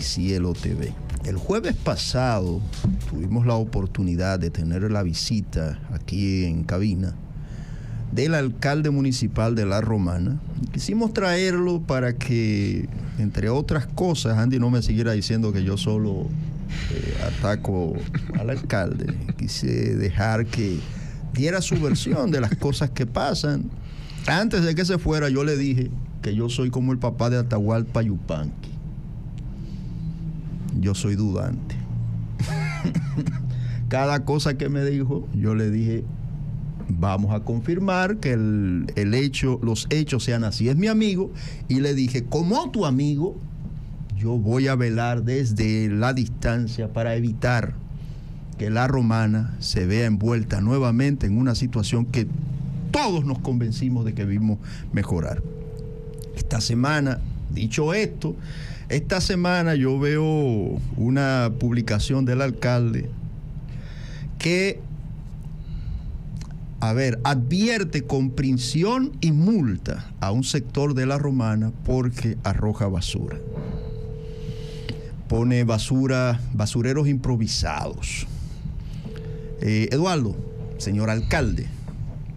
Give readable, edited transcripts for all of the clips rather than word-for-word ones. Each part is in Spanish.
Cielo TV. El jueves pasado tuvimos la oportunidad de tener la visita aquí en cabina del alcalde municipal de La Romana. Quisimos traerlo para que, entre otras cosas, Andy no me siguiera diciendo que yo solo ataco al alcalde. Quise dejar que diera su versión de las cosas que pasan. Antes de que se fuera, yo le dije que yo soy como el papá de Atahualpa Yupanqui. Yo soy dudante. Cada cosa que me dijo, yo le dije, vamos a confirmar que los hechos sean así. Es mi amigo, y le dije, como tu amigo, yo voy a velar desde la distancia para evitar que La Romana se vea envuelta nuevamente en una situación que todos nos convencimos de que vimos mejorar. Esta semana, dicho esto, esta semana yo veo una publicación del alcalde que, advierte con prisión y multa a un sector de La Romana porque arroja basura. Pone basureros improvisados. Eduardo, señor alcalde,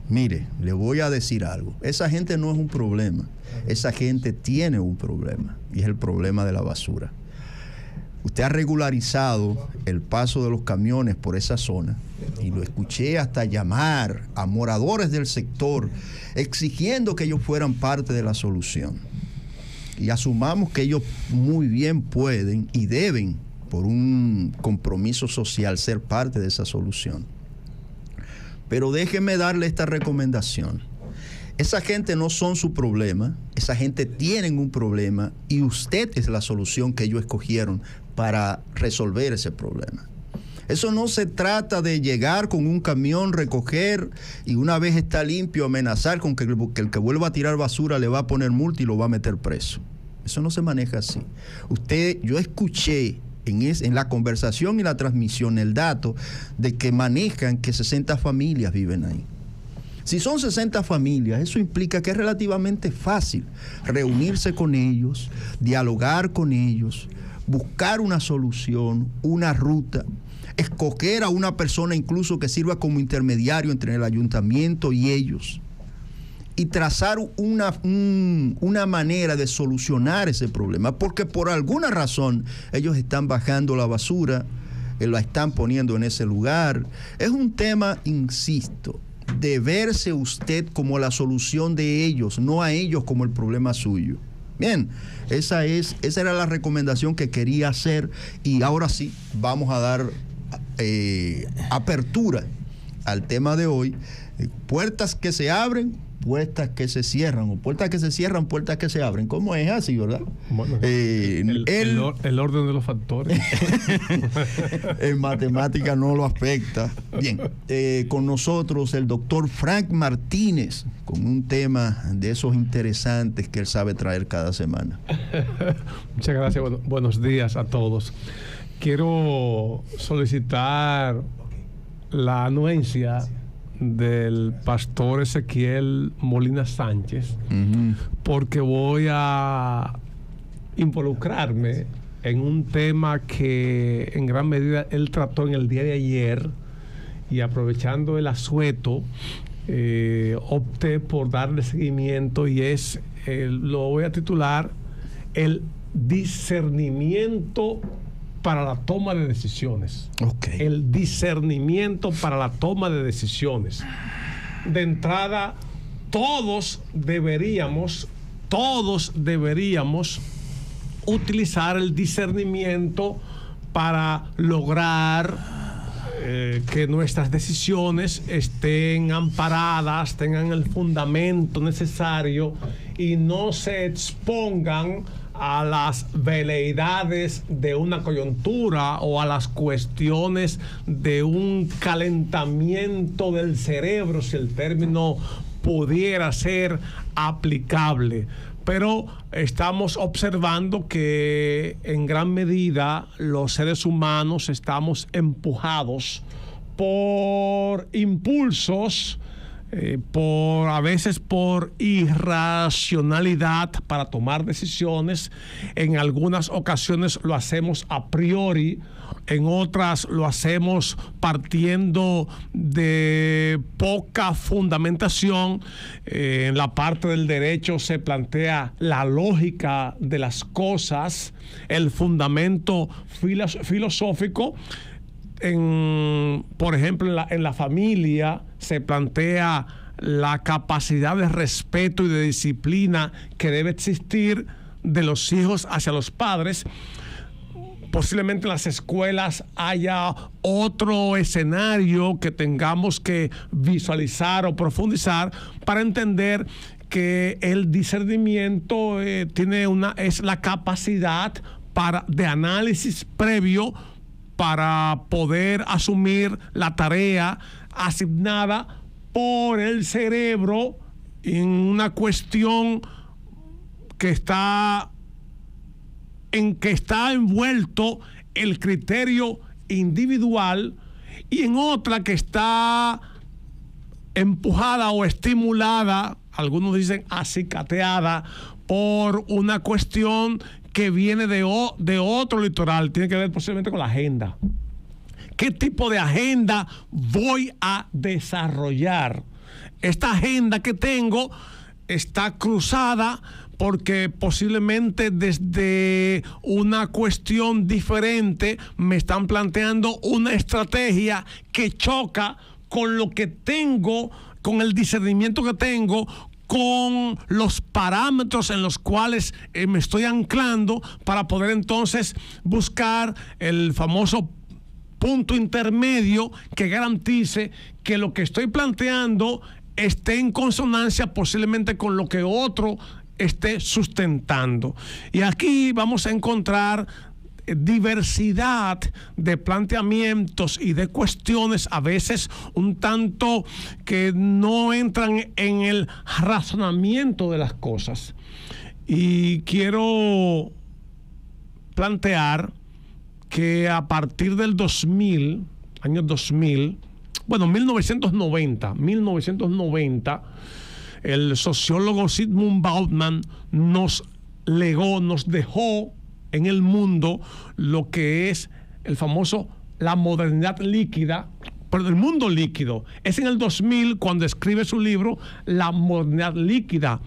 mire, le voy a decir algo. Esa gente no es un problema. Esa gente tiene un problema, y es el problema de la basura. Usted ha regularizado el paso de los camiones por esa zona, y lo escuché hasta llamar a moradores del sector exigiendo que ellos fueran parte de la solución. Y asumamos que ellos muy bien pueden y deben, por un compromiso social, ser parte de esa solución. Pero déjeme darle esta recomendación. Esa gente no son su problema, esa gente tienen un problema, y usted es la solución que ellos escogieron para resolver ese problema. Eso no se trata de llegar con un camión, recoger, y una vez está limpio, amenazar con que el que vuelva a tirar basura le va a poner multa y lo va a meter preso. Eso no se maneja así. Yo escuché en la conversación y la transmisión el dato de que manejan que 60 familias viven ahí. Si son 60 familias, eso implica que es relativamente fácil reunirse con ellos, dialogar con ellos, buscar una solución, una ruta, escoger a una persona incluso que sirva como intermediario entre el ayuntamiento y ellos, y trazar una manera de solucionar ese problema, porque por alguna razón ellos están bajando la basura, la están poniendo en ese lugar. Es un tema, insisto, de verse usted como la solución de ellos, no a ellos como el problema suyo. Bien, esa era la recomendación que quería hacer, y ahora sí vamos a dar apertura al tema de hoy. Puertas que se abren, puertas que se cierran, o puertas que se cierran, puertas que se abren. ¿Cómo es así, verdad? Bueno, el orden de los factores. En matemática no lo afecta. Bien, con nosotros el doctor Frank Martínez, con un tema de esos interesantes que él sabe traer cada semana. Muchas gracias, buenos días a todos. Quiero solicitar la anuencia del pastor Ezequiel Molina Sánchez, porque voy a involucrarme en un tema que en gran medida él trató en el día de ayer, y aprovechando el asueto opté por darle seguimiento, y lo voy a titular el discernimiento para la toma de decisiones. Okay. El discernimiento para la toma de decisiones. De entrada, todos deberíamos utilizar el discernimiento para lograr que nuestras decisiones estén amparadas, tengan el fundamento necesario y no se expongan a las veleidades de una coyuntura o a las cuestiones de un calentamiento del cerebro, si el término pudiera ser aplicable. Pero estamos observando que en gran medida los seres humanos estamos empujados por impulsos a veces por irracionalidad para tomar decisiones. En algunas ocasiones lo hacemos a priori, en otras lo hacemos partiendo de poca fundamentación. En la parte del derecho se plantea la lógica de las cosas, el fundamento filosófico. Por ejemplo, en la familia se plantea la capacidad de respeto y de disciplina que debe existir de los hijos hacia los padres. Posiblemente en las escuelas haya otro escenario que tengamos que visualizar o profundizar para entender que el discernimiento es la capacidad de análisis previo para poder asumir la tarea asignada por el cerebro en una cuestión que está envuelto el criterio individual, y en otra que está empujada o estimulada, algunos dicen acicateada, por una cuestión que viene de otro litoral. Tiene que ver posiblemente con la agenda. ¿Qué tipo de agenda voy a desarrollar? Esta agenda que tengo está cruzada porque posiblemente desde una cuestión diferente me están planteando una estrategia que choca con lo que tengo, con el discernimiento que tengo, con los parámetros en los cuales me estoy anclando para poder entonces buscar el famoso punto intermedio que garantice que lo que estoy planteando esté en consonancia posiblemente con lo que otro esté sustentando. Y aquí vamos a encontrar diversidad de planteamientos y de cuestiones, a veces un tanto que no entran en el razonamiento de las cosas. Y quiero plantear que a partir del 2000, año 2000, bueno, 1990, el sociólogo Zygmunt Bauman nos dejó en el mundo lo que es el famoso la modernidad líquida, pero del mundo líquido. Es en el 2000 cuando escribe su libro La modernidad líquida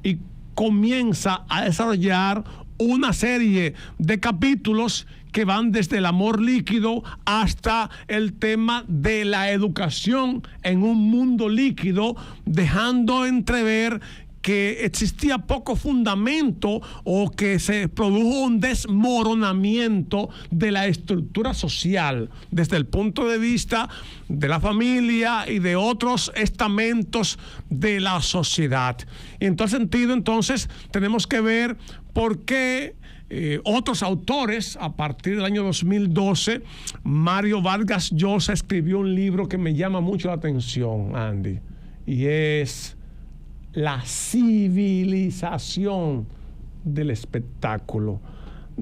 y comienza a desarrollar una serie de capítulos que van desde el amor líquido hasta el tema de la educación en un mundo líquido, dejando entrever que existía poco fundamento o que se produjo un desmoronamiento de la estructura social desde el punto de vista de la familia y de otros estamentos de la sociedad. Y en tal sentido, entonces, tenemos que ver por qué otros autores, a partir del año 2012, Mario Vargas Llosa escribió un libro que me llama mucho la atención, Andy, y es La civilización del espectáculo,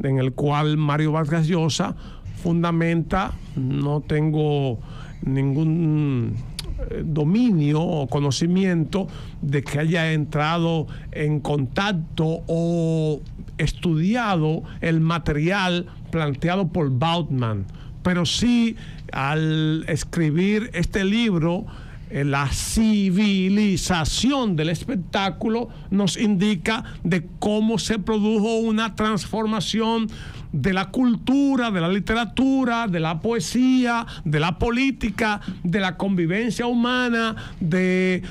en el cual Mario Vargas Llosa fundamenta, no tengo ningún dominio o conocimiento de que haya entrado en contacto o estudiado el material planteado por Bauman, pero sí al escribir este libro, La civilización del espectáculo, nos indica de cómo se produjo una transformación de la cultura, de la literatura, de la poesía, de la política, de la convivencia humana, de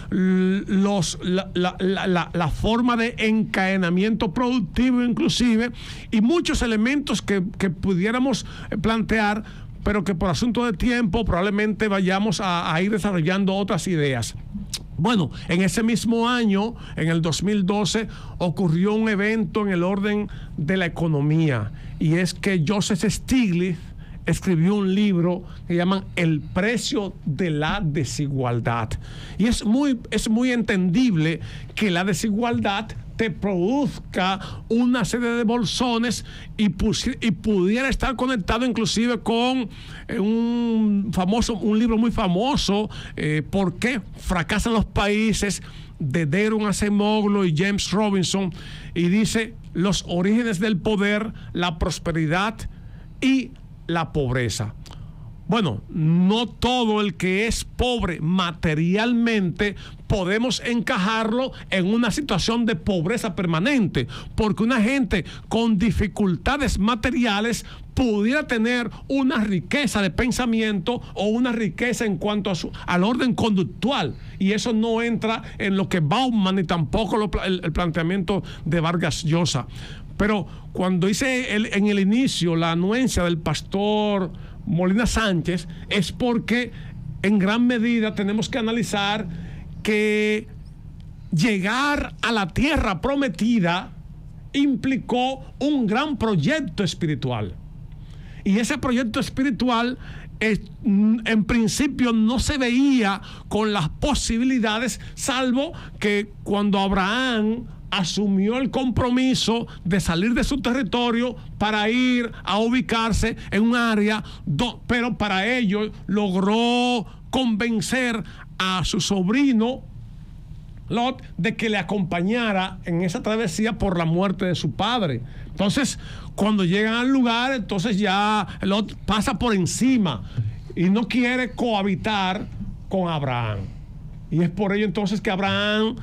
la forma de encadenamiento productivo inclusive, y muchos elementos que pudiéramos plantear, pero que por asunto de tiempo probablemente vayamos a ir desarrollando otras ideas. Bueno, en ese mismo año, en el 2012, ocurrió un evento en el orden de la economía, y es que Joseph Stiglitz escribió un libro que llaman El precio de la desigualdad. Y es muy entendible que la desigualdad te produzca una serie de bolsones y pudiera estar conectado inclusive con un libro muy famoso, ¿Por qué fracasan los países?, de Daron Acemoglu y James Robinson, y dice los orígenes del poder, la prosperidad y la pobreza. Bueno, no todo el que es pobre materialmente podemos encajarlo en una situación de pobreza permanente, porque una gente con dificultades materiales pudiera tener una riqueza de pensamiento o una riqueza en cuanto al orden conductual, y eso no entra en lo que Bauman ni tampoco el planteamiento de Vargas Llosa. Pero cuando hice en el inicio la anuencia del pastor Molina Sánchez, es porque en gran medida tenemos que analizar que llegar a la tierra prometida implicó un gran proyecto espiritual. Y ese proyecto espiritual en principio no se veía con las posibilidades, salvo que cuando Abraham asumió el compromiso de salir de su territorio para ir a ubicarse en un área, pero para ello logró convencer a su sobrino Lot de que le acompañara en esa travesía por la muerte de su padre. Entonces, cuando llegan al lugar, entonces ya Lot pasa por encima y no quiere cohabitar con Abraham. Y es por ello entonces que Abraham,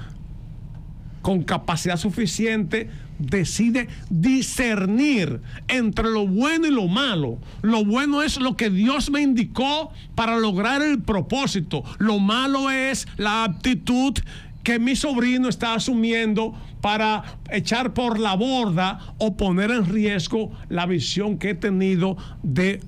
con capacidad suficiente, decide discernir entre lo bueno y lo malo. Lo bueno es lo que Dios me indicó para lograr el propósito. Lo malo es la aptitud que mi sobrino está asumiendo para echar por la borda o poner en riesgo la visión que he tenido de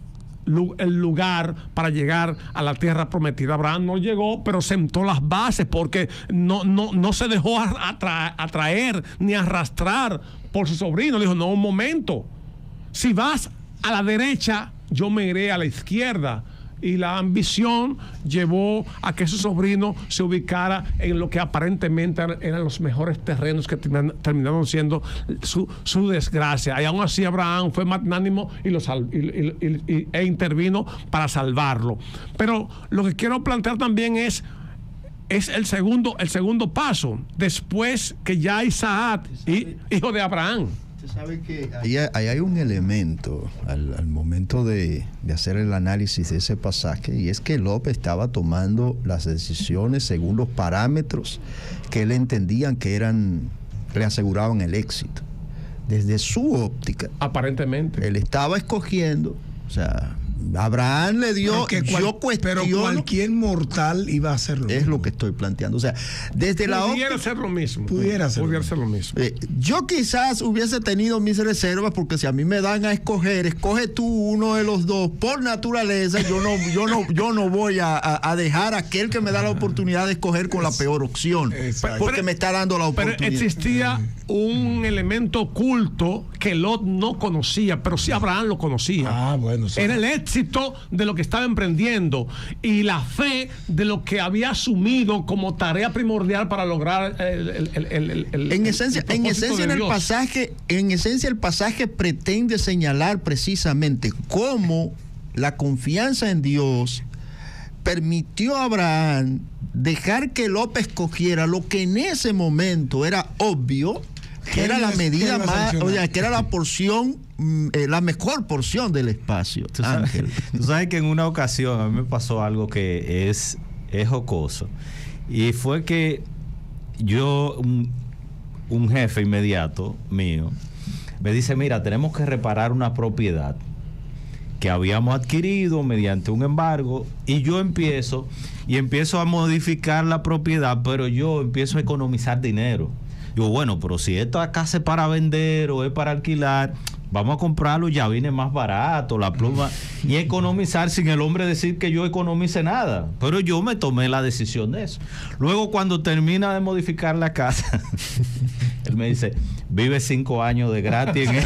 el lugar para llegar a la tierra prometida. Abraham no llegó, pero sentó las bases porque no se dejó atraer ni arrastrar por su sobrino. Le dijo, no, un momento, si vas a la derecha, yo me iré a la izquierda. Y la ambición llevó a que su sobrino se ubicara en lo que aparentemente eran los mejores terrenos, que terminaron siendo su desgracia. Y aún así Abraham fue magnánimo e intervino para salvarlo. Pero lo que quiero plantear también es el segundo paso, después que ya Isaac, hijo de Abraham. Usted sabe que ahí hay un elemento al momento de hacer el análisis de ese pasaje, y es que Lot estaba tomando las decisiones según los parámetros que él entendían que le aseguraban el éxito. Desde su óptica, aparentemente, él estaba escogiendo, o sea, Abraham le dio, pero cualquier mortal iba a hacerlo. Es lo que estoy planteando. O sea, desde la óptica, pudiera ser lo mismo. Pudiera ser lo mismo. Yo quizás hubiese tenido mis reservas, porque si a mí me dan a escoger, escoge tú uno de los dos. Por naturaleza, yo no voy a dejar a aquel que me da la oportunidad de escoger con la peor opción. Porque me está dando la oportunidad. Pero existía un elemento oculto que Lot no conocía, pero sí Abraham lo conocía. Bueno, sí. Era el éxito de lo que estaba emprendiendo y la fe de lo que había asumido como tarea primordial para lograr en esencia el pasaje pretende señalar precisamente cómo la confianza en Dios permitió a Abraham dejar que Lot escogiera lo que en ese momento era obvio, que era la medida más, o sea, que era la porción, la mejor porción del espacio. Tú sabes que en una ocasión a mí me pasó algo que es jocoso, y fue que yo, un jefe inmediato mío me dice, mira, tenemos que reparar una propiedad que habíamos adquirido mediante un embargo, y yo empiezo a modificar la propiedad, pero yo empiezo a economizar dinero. Digo, bueno, pero si esta casa es para vender o es para alquilar, vamos a comprarlo, ya viene más barato, la pluma, y economizar sin el hombre decir que yo economice nada. Pero yo me tomé la decisión de eso. Luego, cuando termina de modificar la casa, él me dice, vive 5 años de gratis en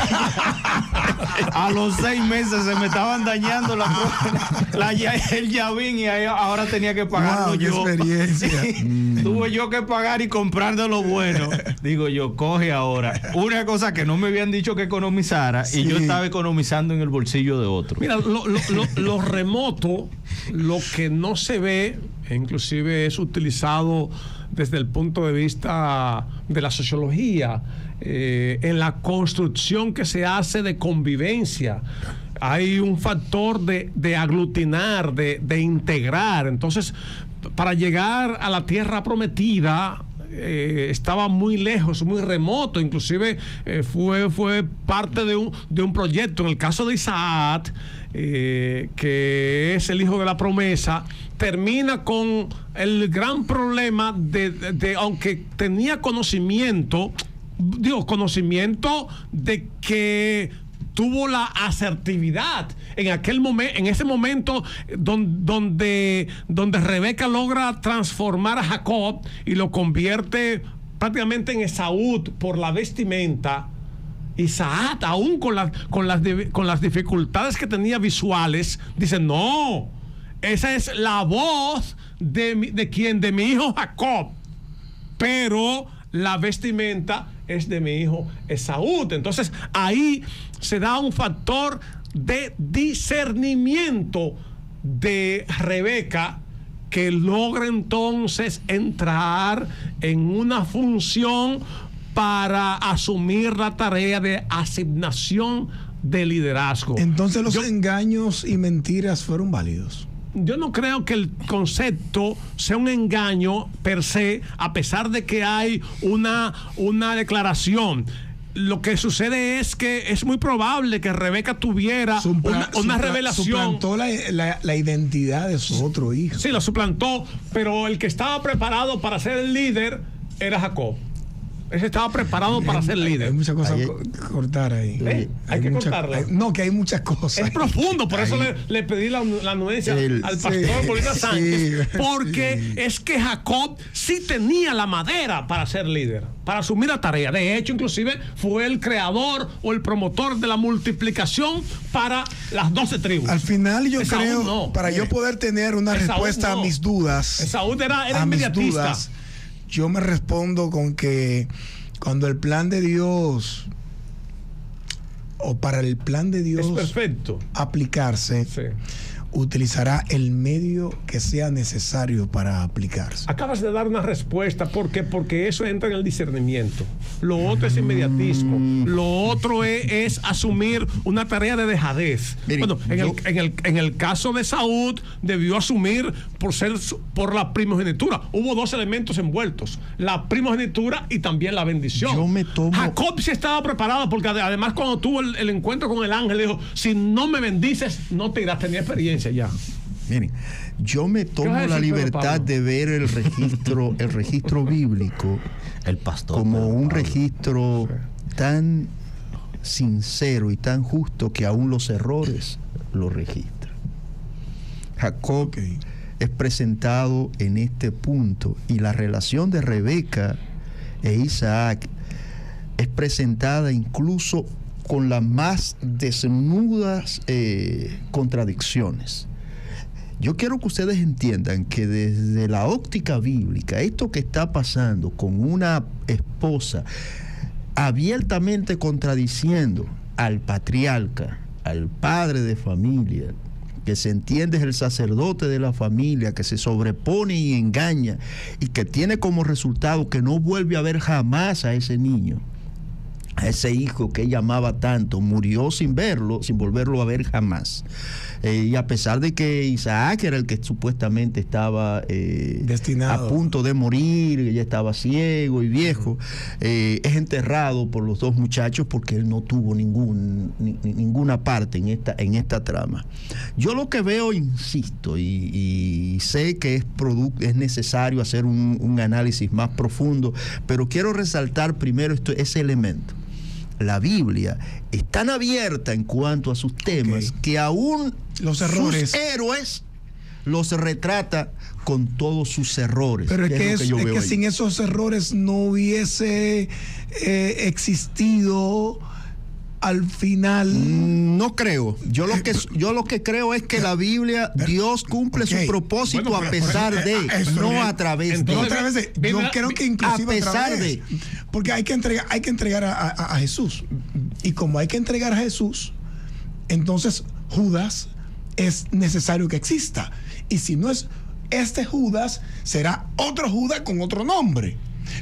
a los 6 meses se me estaban dañando el llavín, y ahora tenía que pagarlo yo. Experiencia. Sí. tuve yo que pagar y comprar de lo bueno. Digo yo, coge ahora una cosa que no me habían dicho que economizara y yo estaba economizando en el bolsillo de otro. Mira, lo remoto, lo que no se ve, inclusive es utilizado desde el punto de vista de la sociología, en la construcción que se hace de convivencia. Hay un factor de aglutinar, de integrar. Entonces, para llegar a la tierra prometida, estaba muy lejos, muy remoto. Inclusive fue parte de un proyecto. En el caso de Isaac, que es el hijo de la promesa, termina con el gran problema de aunque tenía conocimiento de que tuvo la asertividad en ese momento donde Rebeca logra transformar a Jacob y lo convierte prácticamente en Esaú por la vestimenta. Isaac, aún con las dificultades que tenía visuales, dice: no, esa es la voz de mi hijo Jacob, pero la vestimenta es de mi hijo Esaú. Entonces ahí se da un factor de discernimiento de Rebeca, que logra entonces entrar en una función para asumir la tarea de asignación de liderazgo. Entonces los engaños y mentiras fueron válidos. Yo no creo que el concepto sea un engaño per se, a pesar de que hay una declaración. Lo que sucede es que es muy probable que Rebeca tuviera una revelación. Suplantó la identidad de su otro hijo. Sí, lo suplantó, pero el que estaba preparado para ser el líder era Jacob. Ese estaba preparado para ser líder. Hay muchas cosas que cortar ahí. Hay que cortarla. No, que hay muchas cosas. Es profundo, por eso le pedí la anuencia al pastor Bolívar Sánchez, porque es que Jacob sí tenía la madera para ser líder, para asumir la tarea. De hecho, inclusive fue el creador o el promotor de la multiplicación para las 12 tribus. Al final yo creo, para yo poder tener una respuesta a mis dudas, Esaú era inmediatista. Yo me respondo con que cuando el plan de Dios, o para el plan de Dios es perfecto aplicarse, sí, utilizará el medio que sea necesario para aplicarse. Acabas de dar una respuesta, porque eso entra en el discernimiento. Lo otro es inmediatismo. Lo otro es asumir una tarea de dejadez. Miren, bueno, en el caso de Saúl, debió asumir por la primogenitura. Hubo dos elementos envueltos: la primogenitura y también la bendición. Jacob sí estaba preparado, porque además cuando tuvo el encuentro con el ángel, dijo: si no me bendices, no te irás. Tenía experiencia ya. Miren, yo me tomo la libertad de ver el registro bíblico, el pastor, como un registro tan sincero y tan justo que aún los errores lo registran. Jacob es presentado en este punto, y la relación de Rebeca e Isaac es presentada incluso con las más desnudas contradicciones. Yo quiero que ustedes entiendan que desde la óptica bíblica, esto que está pasando con una esposa abiertamente contradiciendo al patriarca, al padre de familia, que se entiende es el sacerdote de la familia, que se sobrepone y engaña, y que tiene como resultado que no vuelve a ver jamás a ese niño, a ese hijo que ella amaba tanto, murió sin verlo, sin volverlo a ver jamás. Y a pesar de que Isaac era el que supuestamente estaba destinado, a punto de morir, ella estaba ciego y viejo, es enterrado por los dos muchachos porque él no tuvo ninguna parte en esta trama. Yo lo que veo, insisto, y sé que es necesario hacer un análisis más profundo, pero quiero resaltar primero ese elemento. La Biblia es tan abierta en cuanto a sus temas que aún los errores, sus héroes los retrata con todos sus errores. Pero es que sin esos errores no hubiese existido al final. No creo. Yo lo que creo es que la Biblia, Dios cumple su propósito a pesar de, no a través de. No a través de. Yo creo que inclusive a pesar de. Porque hay que entregar a Jesús. Y como hay que entregar a Jesús, entonces Judas es necesario que exista. Y si no es este Judas, será otro Judas con otro nombre.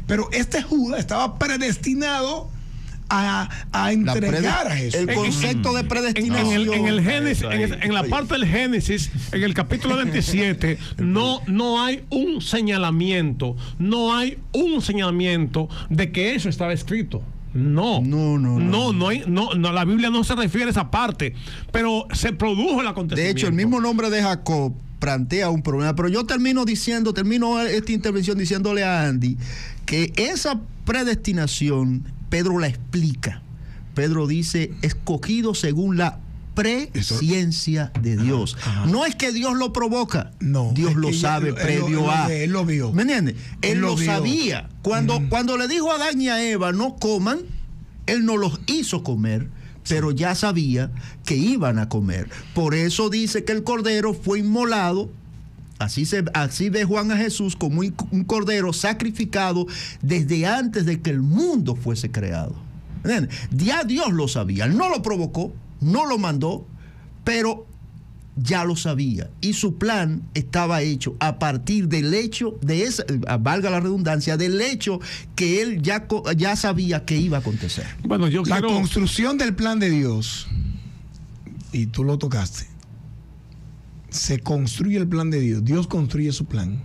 Pero este Judas estaba predestinado a entregar a Jesús. El concepto de predestinación. En el Génesis, en la parte del Génesis, en el capítulo 27, no hay un señalamiento, de que eso estaba escrito. No, la Biblia no se refiere a esa parte, pero se produjo el acontecimiento. De hecho, el mismo nombre de Jacob plantea un problema, pero yo termino esta intervención diciéndole a Andy que esa predestinación Pedro la explica. Pedro dice, escogido según la presciencia de Dios. No es que Dios lo provoca, no, Dios lo sabe previo a. Él lo vio. ¿Me entiendes? Él lo sabía. Cuando le dijo a Adán y a Eva no coman, él no los hizo comer, pero ya sabía que iban a comer. Por eso dice que el cordero fue inmolado. Así ve Juan a Jesús como un cordero sacrificado desde antes de que el mundo fuese creado. ¿Entiendes? Ya Dios lo sabía, no lo provocó, no lo mandó, pero ya lo sabía. Y su plan estaba hecho a partir del hecho de esa, valga la redundancia, del hecho que él ya sabía que iba a acontecer. Bueno, la construcción del plan de Dios, y tú lo tocaste, se construye el plan de Dios, Dios construye su plan,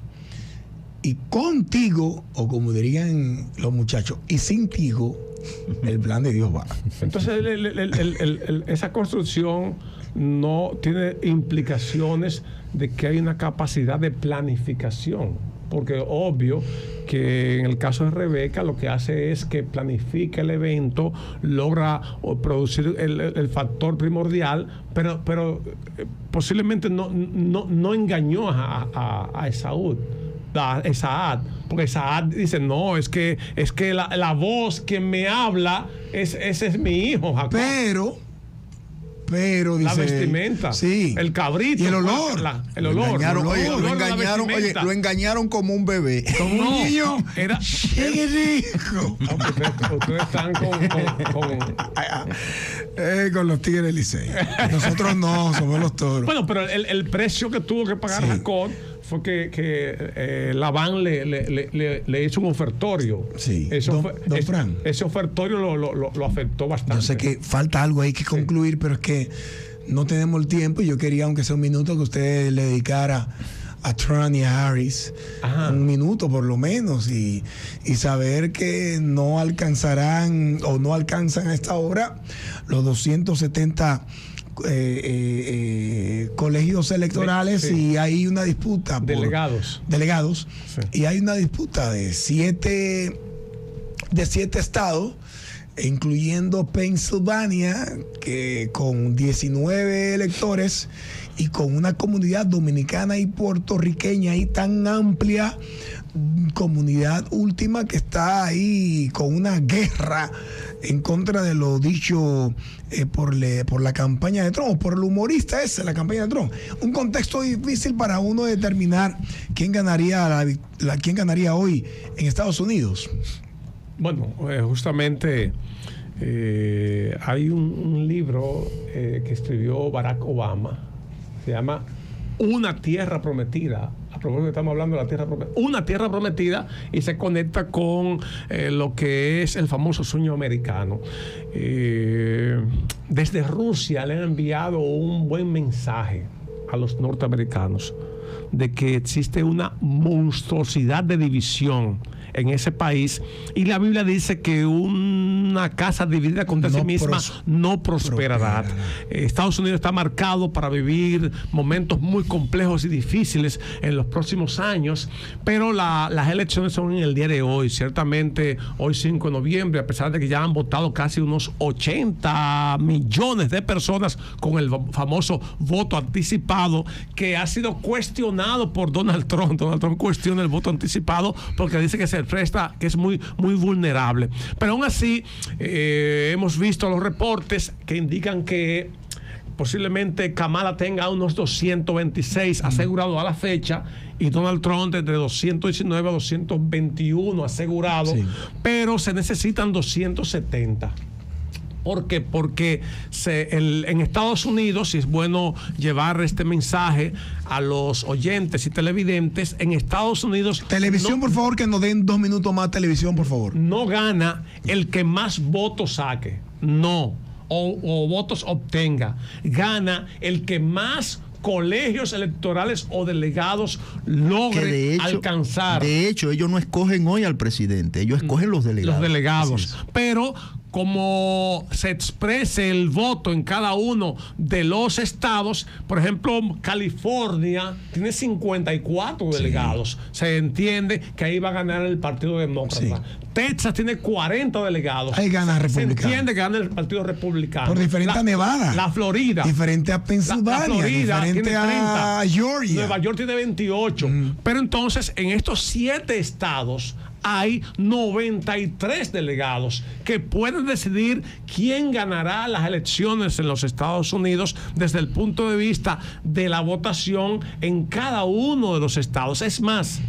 y contigo, o como dirían los muchachos, y sin tigo, el plan de Dios va. Entonces esa construcción no tiene implicaciones de que hay una capacidad de planificación, porque obvio que en el caso de Rebeca lo que hace es que planifica el evento, logra producir el factor primordial, pero posiblemente no engañó a Esaú. A Isaac, porque Isaac dice, no, es que la voz que me habla ese es mi hijo Jacob. Pero dice, la vestimenta, sí, el cabrito, y el olor. Lo engañaron como un bebé. Como un niño. Era rico. Ustedes están con los Tigres del Licey. Nosotros no, somos los Toros. Bueno, pero el precio que tuvo que pagar Jacob fue que Labán le hizo un ofertorio. Sí. Fran. Ese ofertorio lo afectó bastante. Yo sé que falta algo ahí que concluir, pero es que no tenemos el tiempo y yo quería, aunque sea un minuto, que usted le dedicara a Trump y a Harris. Ajá. Un minuto por lo menos y saber que no alcanzarán o no alcanzan a esta hora los 270 colegios electorales, sí. Y hay una disputa delegados, sí. Y hay una disputa de siete estados, incluyendo Pensilvania, que con 19 electores y con una comunidad dominicana y puertorriqueña ahí tan amplia, comunidad última que está ahí con una guerra en contra de lo dicho por la campaña de Trump, o por el humorista ese, la campaña de Trump. Un contexto difícil para uno determinar quién ganaría quién ganaría hoy en Estados Unidos. Bueno, justamente hay un libro que escribió Barack Obama, se llama Una Tierra Prometida. A propósito, estamos hablando de la Tierra Prometida. Una Tierra Prometida, y se conecta con lo que es el famoso sueño americano. Desde Rusia le han enviado un buen mensaje a los norteamericanos de que existe una monstruosidad de división en ese país, y la Biblia dice que una casa dividida contra sí misma no prosperará. Estados Unidos está marcado para vivir momentos muy complejos y difíciles en los próximos años, pero las elecciones son en el día de hoy. Ciertamente hoy 5 de noviembre, a pesar de que ya han votado casi unos 80 millones de personas con el famoso voto anticipado, que ha sido cuestionado por Donald Trump. Donald Trump cuestiona el voto anticipado porque dice que se presta, que es muy, muy vulnerable. Pero aún así, hemos visto los reportes que indican que posiblemente Kamala tenga unos 226 asegurados a la fecha y Donald Trump entre 219 a 221 asegurados, pero se necesitan 270. ¿Por qué? Porque en Estados Unidos, y es bueno llevar este mensaje a los oyentes y televidentes, en Estados Unidos... Televisión, por favor, que nos den 2 minutos más televisión, por favor. No gana el que más votos saque, no, o votos obtenga. Gana el que más colegios electorales o delegados logre alcanzar. De hecho, ellos no escogen hoy al presidente, ellos escogen los delegados. Los delegados. Pero como se exprese el voto en cada uno de los estados, por ejemplo, California tiene 54 delegados. Se entiende que ahí va a ganar el Partido Demócrata. Texas tiene 40 delegados. Ahí gana el republicano. Se entiende que gana el Partido Republicano. Por diferente a Nevada. La Florida. Diferente a Pensilvania. La Florida diferente tiene 30. A Georgia. Nueva York tiene 28. Pero entonces, en estos 7 estados hay 93 delegados que pueden decidir quién ganará las elecciones en los Estados Unidos desde el punto de vista de la votación en cada uno de los estados. Es más,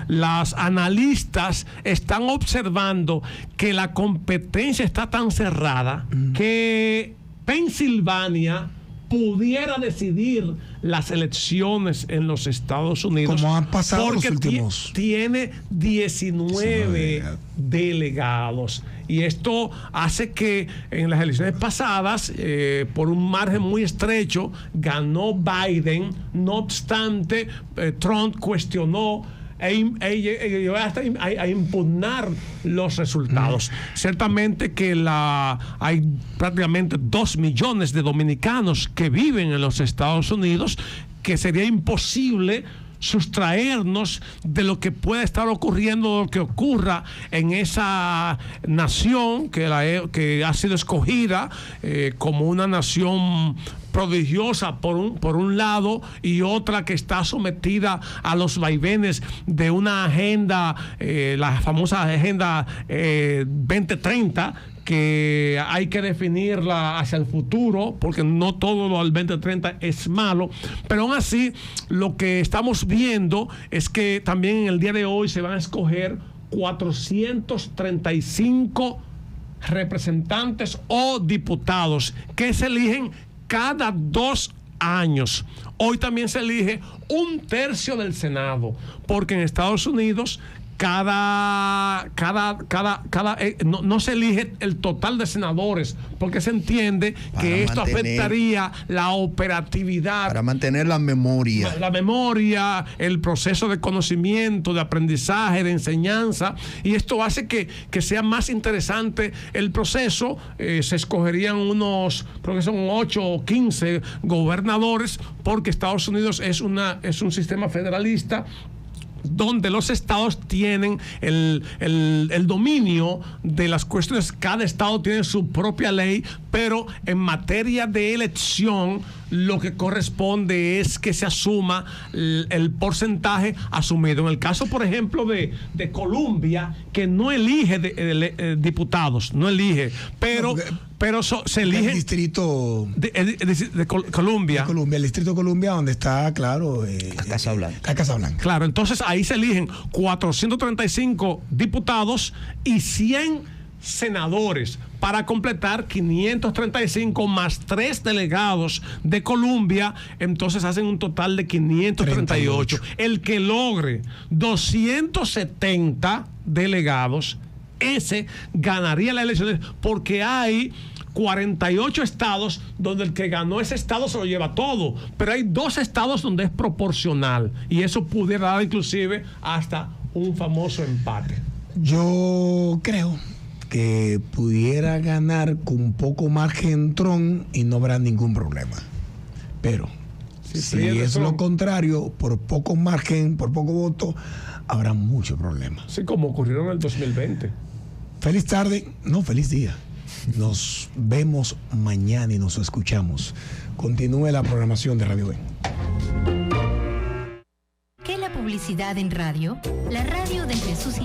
las analistas están observando que la competencia está tan cerrada que Pensilvania pudiera decidir las elecciones en los Estados Unidos. Como han pasado porque los últimos. Tiene 19 delegados. Y esto hace que en las elecciones pasadas, por un margen muy estrecho, ganó Biden. No obstante, Trump cuestionó a impugnar los resultados. Ciertamente que hay prácticamente 2 millones de dominicanos que viven en los Estados Unidos, que sería imposible sustraernos de lo que pueda estar ocurriendo, lo que ocurra en esa nación que ha sido escogida como una nación prodigiosa por un lado, y otra que está sometida a los vaivenes de una agenda, la famosa agenda 2030, que hay que definirla hacia el futuro, porque no todo lo del 2030 es malo, pero aún así lo que estamos viendo es que también en el día de hoy se van a escoger 435 representantes o diputados que se eligen cada 2 años. Hoy también se elige 1/3 del Senado, porque en Estados Unidos no se elige el total de senadores, porque se entiende que esto afectaría la operatividad. Para mantener la memoria. La memoria, el proceso de conocimiento, de aprendizaje, de enseñanza, y esto hace que sea más interesante el proceso. Se escogerían creo que son 8 o 15 gobernadores, porque Estados Unidos es un sistema federalista donde los estados tienen el dominio de las cuestiones. Cada estado tiene su propia ley, pero en materia de elección lo que corresponde es que se asuma el porcentaje asumido. En el caso, por ejemplo, de Colombia, que no elige diputados, no elige, pero se elige el distrito de Colombia. El distrito de Colombia, donde está, claro, la Casa Blanca. La Casa Blanca. Claro, entonces ahí se eligen 435 diputados y 100 senadores para completar 535 más 3 delegados de Colombia. Entonces hacen un total de 538. El que logre 270 delegados, ese ganaría las elecciones, porque hay 48 estados donde el que ganó ese estado se lo lleva todo, pero hay 2 estados donde es proporcional, y eso pudiera dar inclusive hasta un famoso empate. Yo creo que pudiera ganar con un poco margen Trump y no habrá ningún problema. Pero si es Trump, lo contrario, por poco margen, por poco voto, habrá mucho problema. Sí, como ocurrió en el 2020. Feliz tarde, no, feliz día. Nos vemos mañana y nos escuchamos. Continúe la programación de Radio B. ¿Qué es la publicidad en radio? La radio desde sus